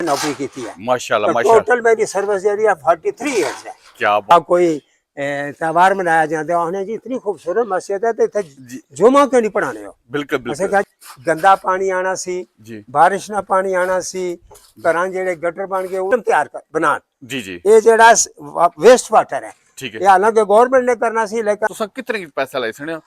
नौकरी की है। माशाल्लाह तो माशाल्लाह। टोटल मेरी सर्विस जी 43 ईयर्स है। क्या अब कोई त्यौहार मनाया जाता है उन्हें जी इतनी खूबसूरत मस्जिद है तो इतने जी जुमा क्यों नहीं पढ़ाने हो। बिल्कुल असं बिल्कुल क्या गंदा पानी आना सी, जी बारिश ना पानी आना सी, घरां जेड़े गटर बन गए उन्हें तैयार कर बना जी जी ये जेड़ा वेस्ट वाटर है ठीक ये है। हालांकि गवर्नमेंट ने करना सी लेकिन तुसा कितने की पैसा लाई सने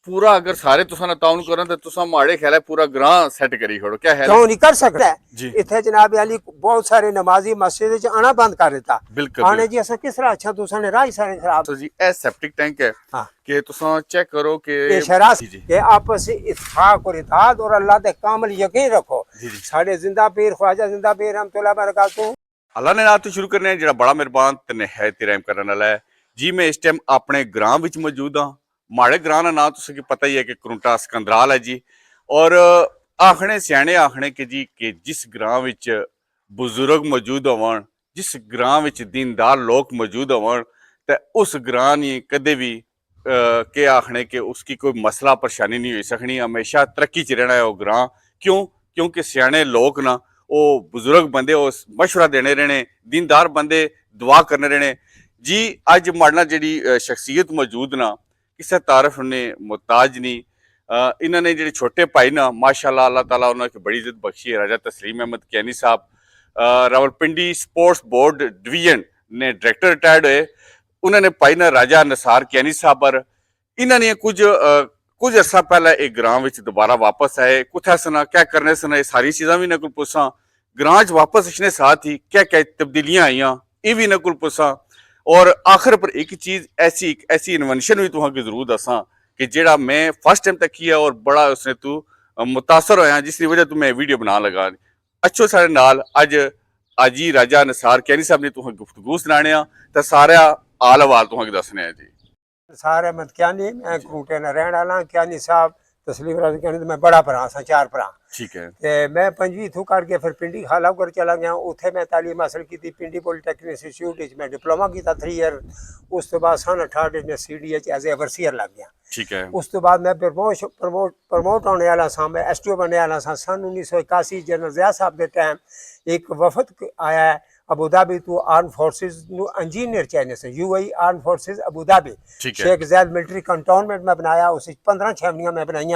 पूरा अगर सारे तुसा ना ताउन करन ते तुसा माड़े ख्याल है पूरा ग्रां सेट करी छोड़ो क्या ख्याल है? क्यों नहीं कर सकता है। जी इतने जनाब अली बहुत सारे नमाजी मस्जिद च आना बंद कर दिता बिल्कुल आने बिल्कुल। जी असा किस तरह अच्छा तुसा ने राह सारे खराब। तो जी ए सेप्टिक टैंक है हाँ कि तुसा चेक करो कि ये शरास जी जी के आपसी इत्तेफाक और इत्तेहाद और अल्लाह ते कामिल यकीन रखो। जी जी साडे जिंदा पीर ख्वाजा जिंदा पीर रहमतुल्लाह बरकातहू अल्लाह ने नात तो शुरू करने जरा बड़ा मेहरबान ते निहायत रहम करने वाला है जी। मैं इस टाइम अपने ग्रां विच मौजूद हाँ। माड़े ग्रां का नाम तुसें पता ही है कि करुंटा सकंदराल है जी। और आखने स्याने आखने कि जिस ग्रां विच बुजुर्ग मौजूद होवन, जिस ग्रां विच दीनदार लोग मौजूद होवन ते उस ग्रां नी कदे भी के आखने कि उसकी कोई मसला परेशानी नहीं हो सकनी, हमेशा तरक्की च रहना है वो ग्रां। क्यों? क्योंकि स्याने लोग ना वो बुजुर्ग बंदे वो मशवरा देने रहने, दीनदार बंदे दुआ करने रहने जी। अज माड़ना जी शख्सियत मौजूद ना किसी तारफ ने मुहताज नहीं। इन्होंने जो छोटे भाई ना माशाल्लाह अल्लाह ताला उन्होंने बड़ी इज्जत बख्शी है। राजा तस्लीम अहमद कैनी साहब रावलपिंडी स्पोर्ट्स बोर्ड डिवीजन ने डायरेक्टर रिटायर्ड हुए। उन्होंने भाई ना राजा निसार कैनी साहब पर इन्होंने कुछ अर्सा पहले एक ग्रां विच दोबारा वापस आए। कुछ सना क्या करने सना ये सारी चीज़ा भी इन्होंने पुछा। ग्रां च वापस इसने साथ ही क्या क्या तब्दीलियां आईयां ये भी इन्होंने पुछा। और आखिर पर एक चीज़ ऐसी इन्वेंशन भी तुहां जरूर दसा कि जेड़ा मैं फर्स्ट टाइम तक किया और बड़ा उसने तू मुतासर होया जिसकी वजह तू मैं वीडियो बना लगा। अच्छो सारे नाल अज ही राजा निसार कैनी साहब ने तुहां गुफ्तगू सुनाने तो सारा आल हवाल तुहां दसने जी। सारे मत क्यानी मैं करूटे न रहने वाला क्यानी साहब तस्लीम राज कहने तो मैं बड़ा भरा सा चार भरा ठीक है। ते मैं पंजवी इथों करके फिर पिंडी खाला कर चला गया उत्थे मैं तालीम हासिल की थी पिंडी पॉलीटेक्निक इंस्टीट्यूट में डिप्लोमा किया 3 ईयर। उस तो बाद सन 68 में CDH एज ए ओवरसीयर लग गया। ठीक है। उस तो बाद मैं प्रमोट होने वाला सा मैं STO बनने वाला सा। सन 1981 जनरल ज़िया साहब के टाइम एक वफद आया है Abu Dhabi to arm forces engineer चाहिए से UAE arm forces Abu Dhabi Sheikh Zayed military cantonment में बनाया। उस 15 छावनियां में बनाई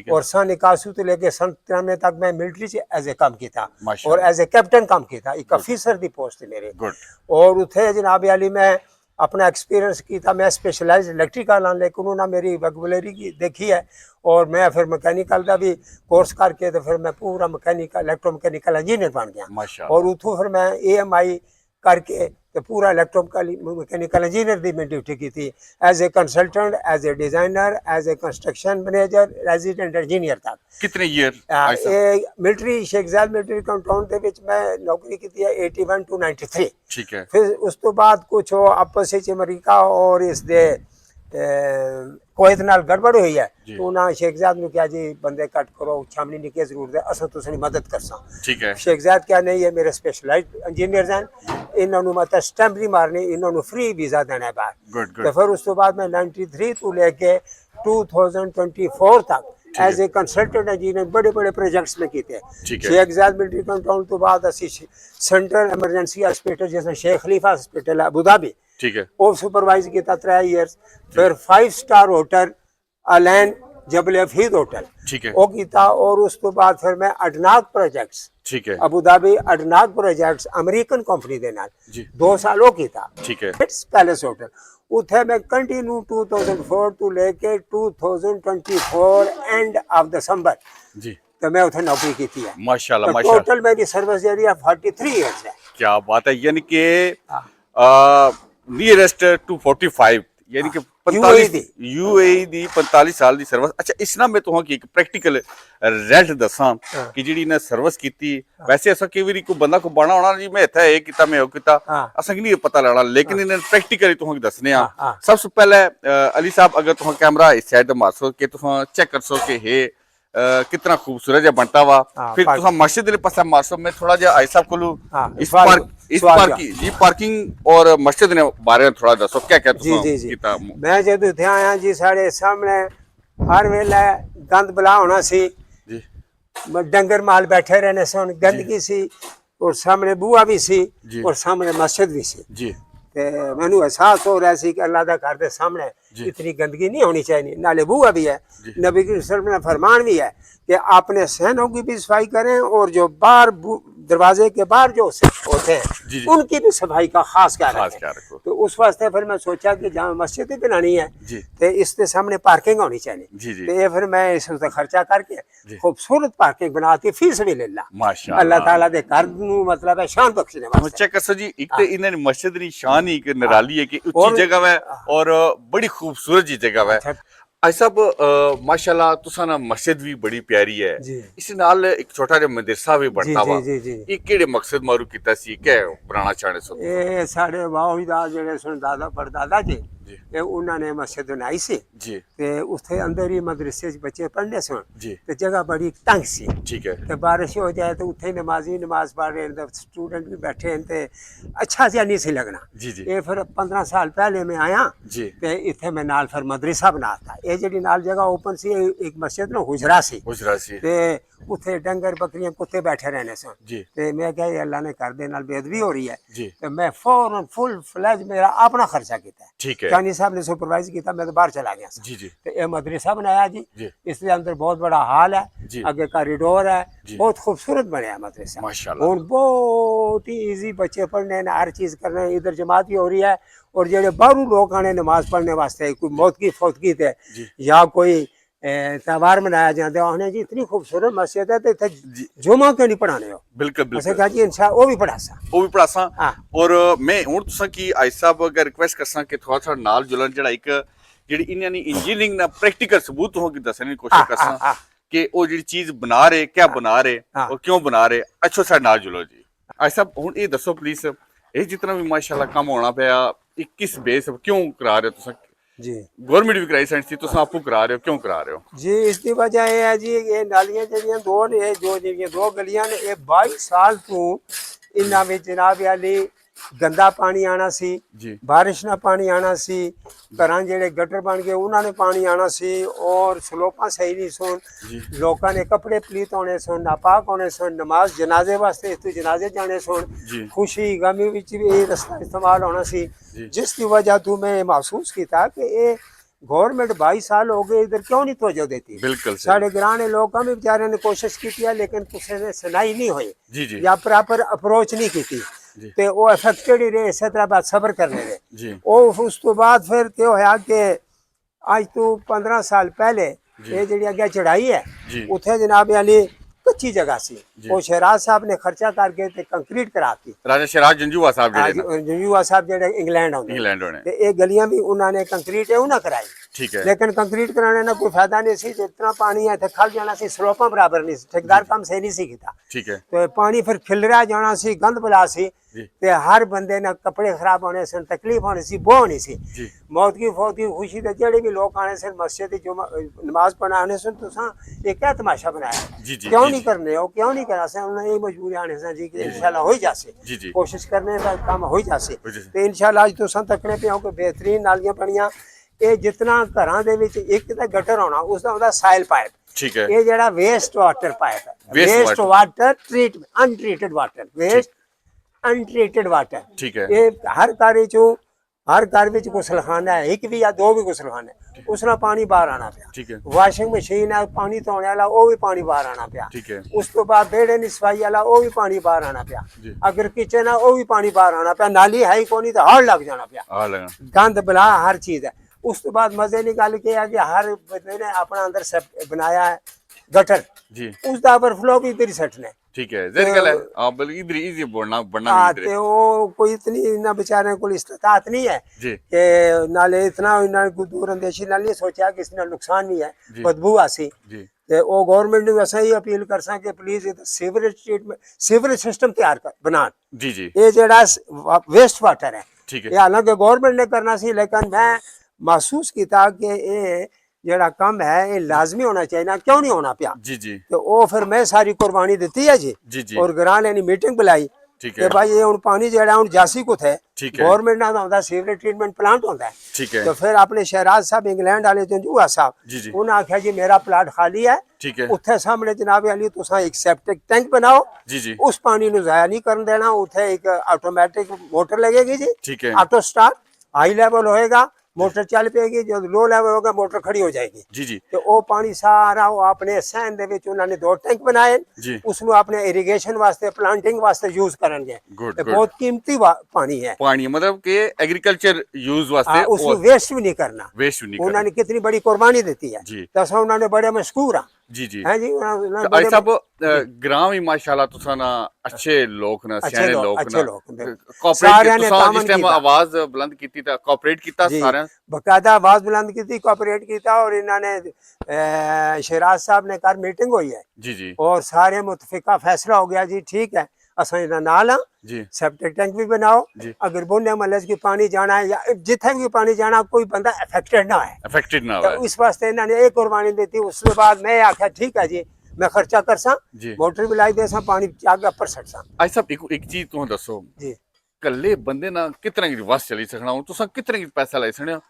और सन 81 तो लेके सन 93 तक मैं मिलिट्री से एज ए काम किया और एज ए कैप्टन काम किया। एक ऑफिसर की पोस्ट मेरे और उथे जनाब अली मैं अपना एक्सपीरियंस किया। मैं स्पेशलाइज इलेक्ट्रिकल हाँ लेकिन उन्होंने मेरी वोकैबुलरी की देखी है और मैं फिर मैकेनिकल का भी कोर्स करके तो फिर मैं पूरा मैकेनिकल इलेक्ट्रोमैकेनिकल इंजीनियर बन गया। और उतों फिर मैं AMI करके तो पूरा इलेक्ट्रोमैकेनिकल इंजीनियर की मैं ड्यूटी की थी as a consultant as a designer as a construction manager resident engineer तक। कितने year military Sheikh Zayed military compound मैं नौकरी की है 81 to 93। ठीक है। फिर उस तो बाद कुछ आपस अमरीका और इस दे कोयत नाल गड़बड़ हुई है तो उन्हें शेख ज़ैद ने क्या जी बंदे कट करो छामनी की जरूरत है अस तुम मदद कर सा। ठीक है। शेख ज़ैद क्या नहीं है मेरे स्पेशलाइज्ड इंजीनियर्स हैं इन्होंने मतलब स्टैंप नहीं मारनी इन्होंने फ्री वीज़ा देना है बाहर। तो फिर उस तो बाद मैं 93 तो लेके 2024 तक एज ए कंसल्टेंट इंजीनियर बड़े बड़े प्रोजेक्ट्स में किए। शेख ज़ैद मिलिट्री कंपाउंड तो बाद असी सेंट्रल एमरजेंसी हॉस्पिटल जैसे शेख खलीफा हॉस्पिटल अबू धाबी ठीक है वो सुपरवाइज किया 3 ईयर्स। फिर 5 स्टार होटल अलैन जबल हफीज होटल ठीक है वो किया। और उस तो बाद फिर मैं अडनाक प्रोजेक्ट्स ठीक है Abu Dhabi ADNOC projects American company के नाल 2 साल वो किया। ठीक है। पैलेस होटल उथे मैं कंटिन्यू 2004 तो लेके 2024 एंड ऑफ दिसंबर जी तो मैं उथे नौकरी की है। माशाल्लाह तो माशाल्लाह टोटल मेरी सर्विस जी 43 ईयर्स है। क्या बात है। यानी कि नियरेस्ट टू 45 यानी कि 45 UAE दी 45 साल दी सर्विस। अच्छा इसना मैं तुहां की एक प्रैक्टिकल रिजल्ट दसा कि जेडी ने सर्विस कीती। वैसे असा कई बारी कोई बंदा को बाना होना जी मैं इत्थे ए कीता मैं ओ कीता असा नहीं पता लगना लेकिन इन्हें प्रैक्टिकली तुहां की दसने आ। सबसे पहले अली साहब अगर तुहां कैमरा इस साइड मारसो कि तुहां चेक करसो कि हे कितना खूबसूरत जा बनता वा। फिर तुहां मस्जिद दे पासे मारसो मैं थोड़ा जा आई साहब कोलू इस पार्किंग और मस्जिद ने बारे में थोड़ा दसो क्या क्या तुहां कीता। मैं जब इत्थे आया जी साढ़े सामने हर वेले गंद बला होना सी जी डंगर माल बैठे रहने सन गंदगी सी और सामने बूआ भी सी जी। और सामने मस्जिद भी सी जी ते मैनू एहसास हो रहा सी कि अल्लाह दा घर दे सामने जी। इतनी गंदगी नहीं होनी चाहिए नाले बूआ भी है जी। नबी की वसल्लम ने फरमान भी है कि अपने सहनों की भी सफाई करें और जो बाहर दरवाजे के बाहर जो होते हैं जी। जी उनकी भी सफाई का खास ख्याल खास रखें ख्याल रखो। तो उस वास्ते फिर मैं सोचा कि जहाँ मस्जिद ही बनानी है जी तो इसके सामने पार्किंग होनी चाहिए जी जी तो ये फिर मैं इस उसका खर्चा करके जी। खूबसूरत पार्किंग बनाती फीस भी ले ला माशाअल्लाह। अल्लाह ताला दे घर नू मतलब है शान बख्शने वास्ते चेक कर जी एक तो इन्हें मस्जिद दी शान ही एक निराली है कि ऊंची और- जगह है और बड़ी खूबसूरत जी जगह है अच्छा भाई साहब माशाल्लाह तुसा ना मस्जिद भी बड़ी प्यारी है जी इस नाल एक छोटा जिहा मदरसा भी जी बनता वा जी जी जी ये केड़े मकसद मारू कीता सी क्या बनाना चाहने सो ਇਹ ਸਾਡੇ ਬਾਉ ਦਾ ਜਿਹੜੇ ਸੁਣ ਦਾਦਾ ਪੜਦਾਦਾ ਜੀ जी ਇਹ ਉਹਨਾਂ ਨੇ ਮਸਜਿਦ ਬਣਾਈ ਸੀ जी ਤੇ ਉੱਥੇ ਅੰਦਰ ਹੀ ਮਦਰਸੇ 'ਚ ਬੱਚੇ ਪੜ੍ਹਦੇ ਸਨ जी ਤੇ ਜਗ੍ਹਾ ਬੜੀ ਤੰਗ ਸੀ ठीक है ਤੇ ਬਾਰਿਸ਼ ਹੋ ਜਾਏ ਤਾਂ ਉੱਥੇ ਨਮਾਜ਼ੀ ਨਮਾਜ਼ ਪੜ੍ਹ ਰਹੇ ਨੇ ਸਟੂਡੈਂਟ ਵੀ ਬੈਠੇ ਨੇ ਤੇ ਅੱਛਾ ਜਿਹਾ ਨਹੀਂ ਸੀ ਲੱਗਣਾ जी जी ਇਹ ਫਿਰ 15 ਸਾਲ ਪਹਿਲੇ ਮੈਂ ਆਇਆ जी ਤੇ ਇੱਥੇ ਮੈਂ ਨਾਲ ਫਿਰ ਮਦਰਸਾ ਬਣਾਤਾ ਇਹ ਜਿਹੜੀ ਨਾਲ ਜਗ੍ਹਾ ਓਪਨ ਸੀ ਇਹ ਇੱਕ ਮਸਜਿਦ ਨੂੰ ਹੁਜਰਾ ਸੀ गुजरा सी ਤੇ ਉੱਥੇ ਡੰਗਰ ਬੱਕਰੀਆਂ ਕੁੱਤੇ ਬੈਠੇ ਰਹਿੰਦੇ ਸਨ जी ਤੇ ਮੈਂ ਕਿਹਾ ਇਹ ਅੱਲਾ ਨੇ ਘਰ ਦੇ ਨਾਲ ਬੇਅਦਬੀ ਹੋ ਰਹੀ ਹੈ जी ਤੇ ਮੈਂ ਫੌਰਨ ਫੁੱਲ ਫਲੈਜ ਮੇਰਾ ਆਪਣਾ ਖਰਚਾ ਕੀਤਾ ठीक है ਚਾਨੀ ਸਾਹਿਬ ਨੇ ਸੁਪਰਵਾइज ਕੀਤਾ मैं तो बाहर चला गया जी जी तो ये मदरसा बनाया जी जी इसके अंदर बहुत बड़ा हॉल है जी आगे कॉरिडोर है जी। बहुत खूबसूरत बनया मदरसा माशाल्लाह और बहुत ही इजी बच्चे पढ़ने ने हर चीज़ करने इधर जमात भी हो रही है और जेडे बाहरों लोग आने नमाज पढ़ने वास्ते कोई मौत की फौतगी थे जी या कोई त्यौहार मनाया जाता है उन्हें जी इतनी खूबसूरत मस्जिद है तो इतने जी जुमा क्यों नहीं पढ़ाने हो बिल्कुल ऐसे बिल्कुल कहा जी इंशा वो भी पढ़ा सा ਉਹ ਵੀ ਪੜਾਸਾਂ हाँ ਔਰ ਮੈਂ ਹੁਣ ਤੁਸੀਂ ਕੀ ਆਈ ਸਾਹਿਬ ਅਗਰ ਰਿਕਵੈਸਟ ਕਰਸਾਂ ਕਿ ਥੋੜਾ ਥੋੜਾ ਨਾਲ ਜੁੜਨ ਜਿਹੜਾ ਇੱਕ ਜਿਹੜੀ ਇਹਨਾਂ ਦੀ ਇੰਜੀਨੀਅਰਿੰਗ ਦਾ ਪ੍ਰੈਕਟੀਕਲ ਸਬੂਤ ਹੋ ਕੇ ਦੱਸਣ ਦੀ ਕੋਸ਼ਿਸ਼ ਕਰਸਾਂ हाँ ਕਿ ਉਹ ਜਿਹੜੀ ਚੀਜ਼ ਬਣਾ ਰਹੇ ਕਿਆ ਬਣਾ ਰਹੇ हाँ ਔਰ ਕਿਉਂ ਬਣਾ ਰਹੇ ਅੱਛੋ ਸਾਡੇ ਨਾਲ ਜੁੜੋ ਜੀ ਆਈ ਸਾਹਿਬ ਹੁਣ ਇਹ ਦੱਸੋ ਪਲੀਜ਼ ਇਹ ਜਿਤਨਾ ਵੀ ਮਾਸ਼ਾਅੱਲਾ ਕੰਮ ਹੋਣਾ ਪਿਆ ਇਹ ਕਿਸ ਬੇਸ ਕਿਉਂ ਕਰਾ ਰਹੇ ਹੋ ਤੁਸੀਂ जी ਗਵਰਨਮੈਂਟ ਵੀ ਕਰਾਈ ਸੈਂਸ ਸੀ ਤੁਸੀਂ ਆਪੂ ਕਰਾ ਰਹੇ ਹੋ ਕਿਉਂ ਕਰਾ ਰਹੇ ਹੋ जी इसकी वजह यह है जी ये नालियां जड़ियां दो ने जो जड़ियां दो गलियां ने ये 22 साल तो इन्हां विच जनाब अली गंदा पानी आना सी ਜੀ बारिश ना पानी आना सी घरां जेड़े गटर बन गए उन्हां ने पानी आना सी और स्लोपां सही नहीं सुन ਜੀ लोकां ने कपड़े पलीत होने सुन नापाक होने सुन नमाज जनाजे वास्ते इत्थों जनाजे जाने सुन ਜੀ खुशी गमी विच भी ये रस्ता इस्तेमाल होना सी जी। जिसकी वजह तो मैं महसूस किया कि ये गवर्नमेंट 22 साल हो गए इधर क्यों नहीं तवज्जो देती ਬਿਲਕੁਲ ਸਹੀ साढ़े ग्रां लोगों भी बेचारे ने कोशिश की है लेकिन किसी ने सुनाई नहीं हुई ਜੀ ਜੀ या प्रॉपर अप्रोच नहीं की जी। ते वो अफेक्टेड ही रहे इस तरह बात सब्र करने रहे ਜੀ और उस तो बाद फिर क्या होया कि आज तो 15 साल पहले जी। ये जी अगे चढ़ाई है जी उत्थे जनाब अली कच्ची जगह सी जी। वो शहराज साहब ने खर्चा करके ते कंक्रीट कराती ਰਾਜਾ ਸ਼ਰਾਜ ਜੰਜੂਆ ਸਾਹਿਬ ਜਿਹੜੇ ਨੇ युवा साहब जेडे इंग्लैंड आउंदे ਇੰਗਲੈਂਡ ਹੋਣੇ ते ये गलियां भी उन्होंने कंक्रीट है उन्हें कराई ਠੀਕ ਹੈ लेकिन कंक्रीट कराने ना कोई फायदा नहीं सी जितना पानी है थे खल जाना सी स्लोपां बराबर नहीं सी ठेकेदार काम सही नहीं सी कीता ਠੀਕ ਹੈ तो पानी फिर खिलरा जाना सी गंद बला सी जी। ते हर बंदे ने कपड़े खराब होने सन तकलीफ होनी सी बो होनी सी ਜੀ मौत की फौत की खुशी ते जेड़े भी लोग आने सन मस्जिद च नमाज पढ़ाने सन तुसां ये क्या तमाशा बनाया जी जी क्यों जी, नहीं करने हो क्यों नहीं करा सन उन्हें ये मजबूरी आने सन जी कि इंशाल्लाह हो ही जासे जी जी कोशिश करने का काम हो ही जासे हो जासे। ਤੇ ਇਨਸ਼ਾਅੱਲਾ ਅੱਜ ਤੁਸਾਂ ਤੱਕਣੇ ਪਿਓ ਕਿ ਬਿਹਤਰੀਨ ਨਾਲੀਆਂ ਬਣੀਆਂ ਇਹ ਜਿਤਨਾ ਘਰਾਂ ਦੇ ਵਿੱਚ ਇੱਕ ਤਾਂ ਗਟਰ ਹੋਣਾ ਉਸ ਦਾ ਉਹਦਾ ਸਾਇਲ ਪਾਈਪ ਠੀਕ ਹੈ ਇਹ ਜਿਹੜਾ ਵੇਸਟ ਵਾਟਰ ਪਾਈਪ ਹੈ Waste waste water। Water treat untreated water waste untreated water ਠੀਕ ਹੈ ਇਹ ਹਰ ਘਰ ਵਿੱਚ ਗੁਸਲਖਾਨਾ ਹੈ ਇੱਕ ਵੀ ਜਾਂ ਦੋ ਵੀ ਗੁਸਲਖਾਨੇ ਉਸ ਨਾਲ ਪਾਣੀ ਬਾਹਰ ਆਣਾ ਪਿਆ ਠੀਕ ਹੈ ਵਾਸ਼ਿੰਗ ਮਸ਼ੀਨ ਹੈ ਪਾਣੀ ਧੋਣ ਵਾਲਾ ਉਹ ਵੀ ਪਾਣੀ ਬਾਹਰ ਆਣਾ ਪਿਆ ਠੀਕ ਹੈ ਉਸ ਤੋਂ ਬਾਅਦ ਬੇੜੇ ਦੀ ਸਫਾਈ ਵਾਲਾ ਉਹ ਵੀ ਪਾਣੀ ਬਾਹਰ ਆਣਾ ਪਿਆ ਜੀ ਅਗਰ ਕਿਚਨ ਹੈ ਉਹ ਵੀ ਪਾਣੀ ਬਾਹਰ ਆਣਾ ਪਿਆ ਨਾਲੀ ਹੈ ਹੀ ਕੋਈ ਨਹੀਂ ਤਾਂ ਹੜ ਲੱਗ ਜਾਣਾ ਪਿਆ ਆ ਲਗਾ गंद बला हर चीज है उस तो बाद मजे निकाल के है कि हर बंदे ने अपना अंदर सब बनाया है गटर जी उसका ओवरफ्लो भी इधर ही सटने ठीक है जर गल है हां बल्कि इधर इजी बढ़ना बढ़ना भी इधर ते वो कोई इतनी ना बेचारे को इस्तात नहीं है जी कि नाले इतना इन्होंने कोई दूर अंदेशी नाल नहीं सोचा कि इसने नुकसान नहीं है जी। बदबू आसी जी ते वो गवर्नमेंट ने ऐसा ही अपील कर सा कि please sewerage treatment sewerage system तैयार कर बना जी जी ये जेड़ा वेस्ट वाटर है ठीक ये है हालांकि गवर्नमेंट ने करना सी लेकिन मैं महसूस किया कि ये जेड़ा कम है ये लाजमी होना चाहिए ना क्यों नहीं होना पिया जी जी तो वो फिर मैं सारी कुर्बानी दी है जी जी जी और ग्रां ने मीटिंग बुलाई ठीक कि है भाई ये हुण पानी जेड़ा हुण जासी कुछ है ठीक है गवर्नमेंट ना होंदा सीवरेज ट्रीटमेंट प्लांट होंदा है। ठीक है तो फिर अपने शहराज साहब इंग्लैंड वाले जंजूआ साहब जी जी उन्हें आख्या जी मेरा प्लाट खाली है ठीक है उत्थे सामने जनाब अली तुसा एक सेप्टिक टैंक बनाओ जी जी उस पानी नु जाया नहीं करन देना उत्थे एक ऑटोमेटिक मोटर लगेगी जी ठीक है ऑटो स्टार्ट हाई लेवल होएगा मोटर चल पेगी जब लो लेवल होगा मोटर खड़ी हो जाएगी जी जी तो वो पानी सारा वो अपने सहन दे विच उन्होंने 2 टैंक बनाए जी उसमें अपने इरीगेशन वास्ते प्लांटिंग वास्ते यूज करेंगे गुड ते गुड बहुत कीमती पानी है पानी मतलब कि एग्रीकल्चर यूज वास्ते उसको वेस्ट भी नहीं करना वेस्ट नहीं करना उन्होंने कितनी बड़ी कुर्बानी देती है जी तो असा उन्होंने बड़े मशकूर हाँ जी जी हैं जी उन्होंने तो बड़े आई साहब ग्राम ही माशाल्लाह तुसा ना अच्छे लोग ना अच्छे सियाने लोग लोग अच्छे ना लोग कोऑपरेट सारियां ने तुसा तामन जिस टाइम कीता। आवाज बुलंद कीती था कोऑपरेट कीता जी सारे बकायदा आवाज बुलंद की थी कोऑपरेट किया और इन्होंने शहराज साहब ने कर मीटिंग हुई है जी जी और सारे मुतफिका फैसला हो गया जी ठीक है असा इन्हें नाल हाँ जी सेप्टिक टैंक भी बनाओ जी अगर बोने मलज की पानी जाना है या जिथे भी पानी जाना कोई बंदा अफेक्टेड ना है अफेक्टेड ना तो हुआ इस वास्ते इन्होंने एक कुर्बानी दी थी उसके बाद मैं आख्या ठीक है जी मैं खर्चा कर सा जी मोटर भी लाई दे सा पानी आगे अपर सट सा आई साहब एक चीज तुम दसो जी कल्ले बंदे ना कितने की बस चली सकना हूं तुसा कितने की पैसा लाई सकने हो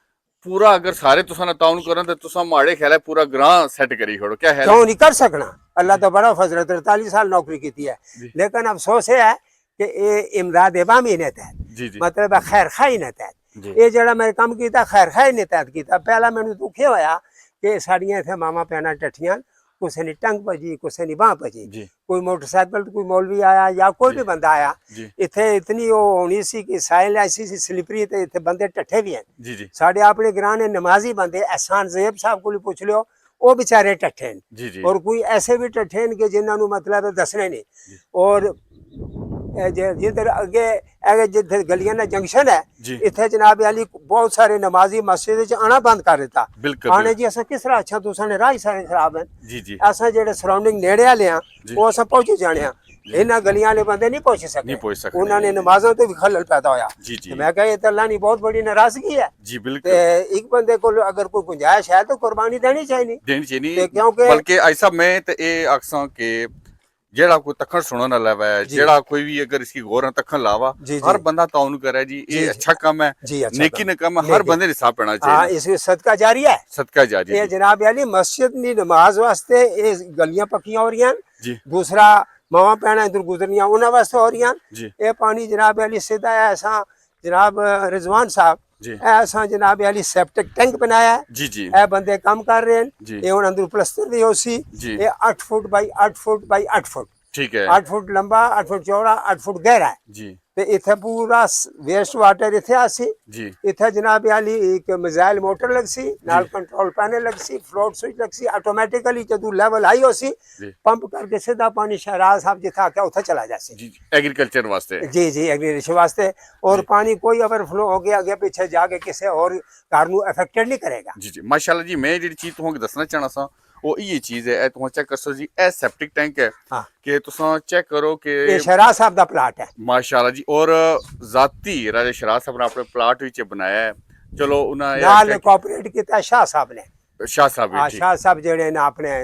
पूरा अगर सारे तुसा ना ताउन करन ते तुसा माड़े ख्याल है पूरा ग्रां सेट करी छोड़ो क्या है क्यों नहीं कर सकना अल्लाह तो बड़ा फजल 43 साल नौकरी की है जी लेकिन अफसोस ये है कि ये इमदाद इबामी ने तहत जी जी मतलब खैर खाई ने तहत जी ये जड़ा मैं काम किया खैर खाई ने तहत किया पहला मैंने दुखे होया कि साड़ियां इतने मामा भैन टट्ठियां कुछ ने टंग भजी कुछ ने बांह भजी जी कोई मोटरसाइकिल कोई मौलवी आया या कोई भी बंदा आया जी इतने इतनी वो होनी सी कि साइल ऐसी सी स्लिपरी ते इतने बंदे टट्ठे भी हैं जी जी साढ़े अपने ग्रां ने नमाजी बंदे एहसान ज़ेब साहब को पूछ लियो वो बेचारे टट्ठे न जी जी और कोई ऐसे भी टट्ठे न कि जिन्होंने मतलब दसने नहीं जी। और जिधर अगे जिधर गलियां ना जंक्शन है जी इतने जनाब अली बहुत सारे नमाजी मस्जिद च आना बंद कर दिता बिल्कुल आने जी असा किस तरह अच्छा तुसा ने राह ही सारे खराब हैं जी जी असा जेडे सराउंडिंग नेड़े वाले हैं जी। वो असा पहुंची जाने हैं इन्हां गलियां वाले बंदे नहीं पहुंच सके नहीं पहुंच सकते। उन्होंने नमाजों तो भी खलल पैदा होया जी जी तो मैं कहा ये तो अल्लाह की बहुत बड़ी नाराजगी है जी ते बिल्कुल एक बंदे को अगर कोई गुंजाइश है तो कुर्बानी देनी चाहिए देनी ते चाहिए क्योंकि बल्कि आई साहब मैं ते ये आखसा के जेड़ा कोई तखन सुनन वाला है जी। जेड़ा कोई भी अगर इसकी गौर ना तखन लावा जी, हर जी। बंदा ताउन करे जी जी, ये जी। अच्छा काम है जी अच्छा नेकी काम। ने काम है हर नेकी। बंदे ने साथ पढ़ना हाँ चाहिए इसमें सदका जारी है सदका जारी ये जी जनाब अली मस्जिद दी नमाज वास्ते ये गलियां पक्कियां हो रही हैं जी दूसरा मावा भैन इधर गुजरनियां उन्होंने वास्ते हो रही हैं जी ये पानी जनाब अली सीधा है ऐसा जनाब रिजवान साहब जी ऐसा जनाब अली सेप्टिक टैंक बनाया है जी जी ए बंदे काम कर रहे हैं जी ये अंदर प्लस्तर भी हो सी जी ये 8 foot by 8 foot by 8 foot ठीक है 8 फुट लंबा 8 फुट चौड़ा 8 फुट गहरा है जी ते इथे पूरा वेस्ट वाटर इथे आसी जी इथे जनाब अली एक मिसाइल मोटर लग सी नाल कंट्रोल पैनल लग सी फ्लोट स्विच लग सी ऑटोमेटिकली जदू लेवल हाई हो सी जी पंप करके सीधा पानी शहराज साहब जिथे आके उथे चला जासी जी एग्रीकल्चर वास्ते जी जी एग्रीकल्चर वास्ते और पानी कोई ओवरफ्लो हो गया आगे पीछे जाके किसी और घर नू अफेक्टेड नहीं करेगा जी जी माशाल्लाह जी मैं जी चीज तुमको दसना चाहना सा वो ये चीज है तुम चेक कर सो जी ए सेप्टिक टैंक है हाँ कि तुसा चेक करो कि ये शहराज साहब दा प्लाट है माशाल्लाह जी और जाती राजे शराज साहब ने अपने प्लाट विच बनाया है चलो उन्हें नाल कोऑपरेट किया शाह साहब ने शाह साहब भी ठीक शाह साहब जेड़े ने अपने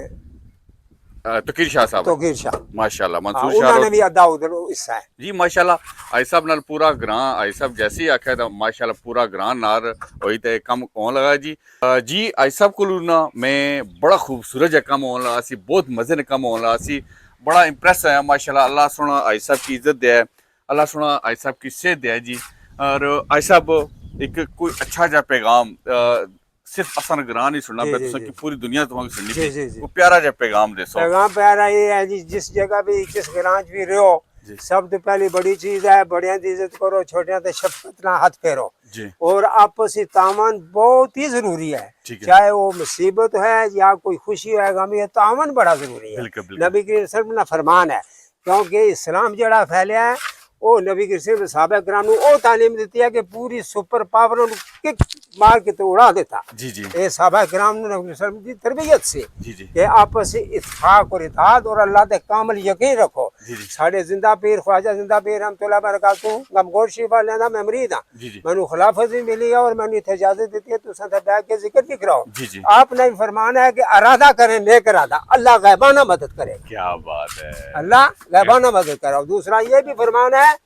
तकीर शाह साहब तोगीर शाह माशाल्लाह हाँ, मंसूर शाह उन्होंने भी अद्धा उधर हिस्सा है जी माशाल्लाह आई साहब नाल पूरा ग्रां आई साहब जैसे ही आख्या था माशाल्लाह पूरा ग्रां नार होई ते कम होने लगा जी जी आई साहब को ना मैं बड़ा खूबसूरत जहा कम होने लगा सी बहुत मजे ने कम होने लगा सी बड़ा इंप्रेस आया माशाल्लाह अल्लाह सोना आई साहब की इज्जत दे अल्लाह सोना आई साहब की सेहत दे जी और आई साहब एक कोई अच्छा जा पैगाम सिर्फ असन ग्रां नहीं सुनना जी, पे जी, तुसा जी। की पूरी दुनिया तुमको सुननी जी, जी, जी। वो प्यारा जा पैगाम दे सो पैगाम प्यारा ये है जी जिस जगह भी जिस ग्रां च भी रहो जी। सब तो पहली बड़ी चीज है बड़िया की इज्जत करो छोटिया ते शफकत ना हाथ फेरो जी और आपसी तामन बहुत ही जरूरी है ठीक है। चाहे वो मुसीबत है या कोई खुशी है गम है तामन बड़ा जरूरी है बिल्कुल, बिल्कुल। नबी करीम सल्लल्लाहु अलैहि वसल्लम ना फरमान है क्योंकि इस्लाम जड़ा फैलिया है वो नबी करीम साहबा कराम नु ओ तालीम दी है कि पूरी सुपर पावर मार के तो उड़ा देता। जी जी ये साहबा किराम ने नबी सल्लल्लाहु अलैहि वसल्लम की तरबियत से जी जी कि आपस में इत्तेफाक और इत्तेहाद और अल्लाह ते कामिल यकीन रखो। जी जी साढ़े जिंदा पीर ख्वाजा जिंदा पीर रहमतुल्लाह बरकातहू गमगोर शरीफ लेना मैं मरीद हाँ, जी जी मैंने खिलाफत भी मिली है और मैंने इत्थे इजाजत दी है तुसा ते बैठ के जिक्र भी कराओ। जी जी आपने भी फरमाना है कि इरादा करें नेक इरादा, अल्लाह गैबाना मदद करे, क्या बात है। अल्लाह गैबाना मदद कराओ। दूसरा ये भी फरमाना है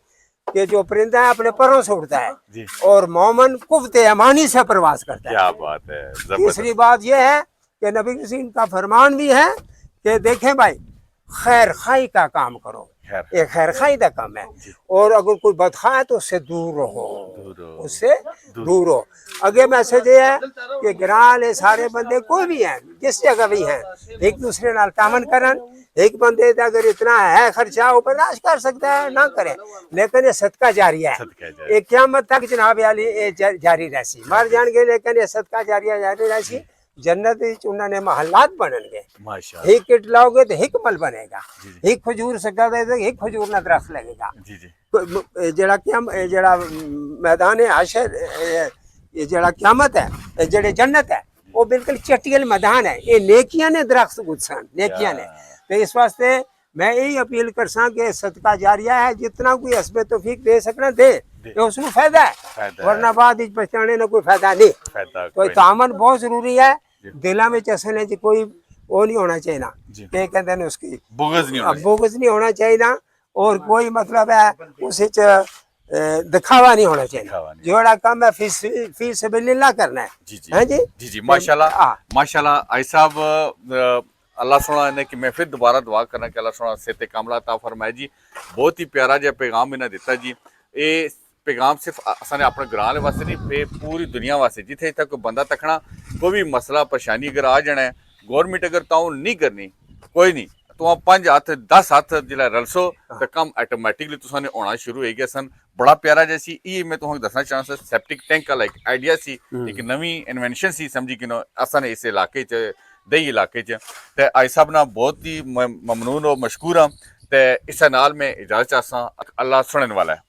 कि जो परिंदा है अपने परों से उड़ता है जी और मोमन कुफ्ते अमानी से प्रवास करता है। क्या बात है, तीसरी जबरदस्त। बात यह है कि नबी करीम का फरमान भी है कि देखें भाई खैर खाई का काम करो, खैर ये खैर खाई का काम है। जी और अगर कोई बदखा है तो उससे दूर रहो, दूर हो। उससे दूर हो। अगे मैसेज ये है कि ग्रां ले सारे बंदे कोई भी हैं जिस जगह भी हैं एक दूसरे नाल तामन करन। एक बंदे का अगर इतना है खर्चा वो बर्दाश्त कर सकता है ना करे, लेकिन ये सदका जारिया है, सदका जारिया। ये क़यामत तक जनाब वाली ये जारी रहसी मर जाएंगे, लेकिन ये सदका जारिया जारी रहसी। जन्नत विच उन्होंने महलात बननगे, माशाअल्लाह। एक इट लाओगे तो एक मल बनेगा, जी जी एक खजूर सका दे तो एक खजूर ना दरख्त लगेगा। जी जी जेड़ा जेड़ा मैदान है हशर, ये जेड़ा क़यामत है जेड़े जन्नत है वो बिल्कुल चटियल मैदान है। ये नेकियां ने दरख्त गुच्छन नेकियां ने। तो इस वास्ते मैं यही अपील कर सा कि सदका जारिया है, जितना कोई हस्बे तौफीक दे सकना दे, तो उसमें फायदा है, फायदा है। वरना बाद विच पछताने ना कोई फायदा नहीं। फायदा तो कोई नहीं। तामन बहुत जरूरी है, जी। दिलों में असले च कोई वो नहीं होना चाहिए ना जी। कि कहते हैं उसकी बुग़्ज़ नहीं होना बोगस नहीं होना चाहिए ना, और कोई मतलब है उस दिखावा नहीं होना चाहिए। दिखावा नहीं। जोड़ा काम है फी सबिलिल्लाह करना है। जी जी हैं जी जी जी माशाल्लाह हाँ। माशाल्लाह। आई साहब अल्लाह सोना ने कि मैं फिर दोबारा दुआ करना कि अल्लाह सोना सेहत कामला अता फरमाए जी। बहुत ही प्यारा जिहा पैगाम इन्हें दिता जी। ये पैगाम सिर्फ असां अपने ग्रां दे वास्ते नहीं, पूरी दुनिया वास्ते जिथे तक कोई बंदा तकना कोई भी मसला परेशानी अगर आ जाना है, गौरमेंट अगर ताउन नहीं करनी कोई नहीं, तो 5 हत्थ 10 हत्थ जिला रलसो तो कम ऑटोमैटिकली तुसाने होना शुरू हो गया सन। बड़ा प्यारा जैसी ये मैं तुहानू दसना चाहना सैप्टिक टैंक का एक आइडिया सी, एक नवी इन्वेंशन सी समझी कि असां ने इस इलाके च दही इलाके च। ते आई साहब ना बहुत ही ममनून और मशकूर हाँ। ते इस नाल में इजाजत चाहसा, अल्लाह सुनने वाला है।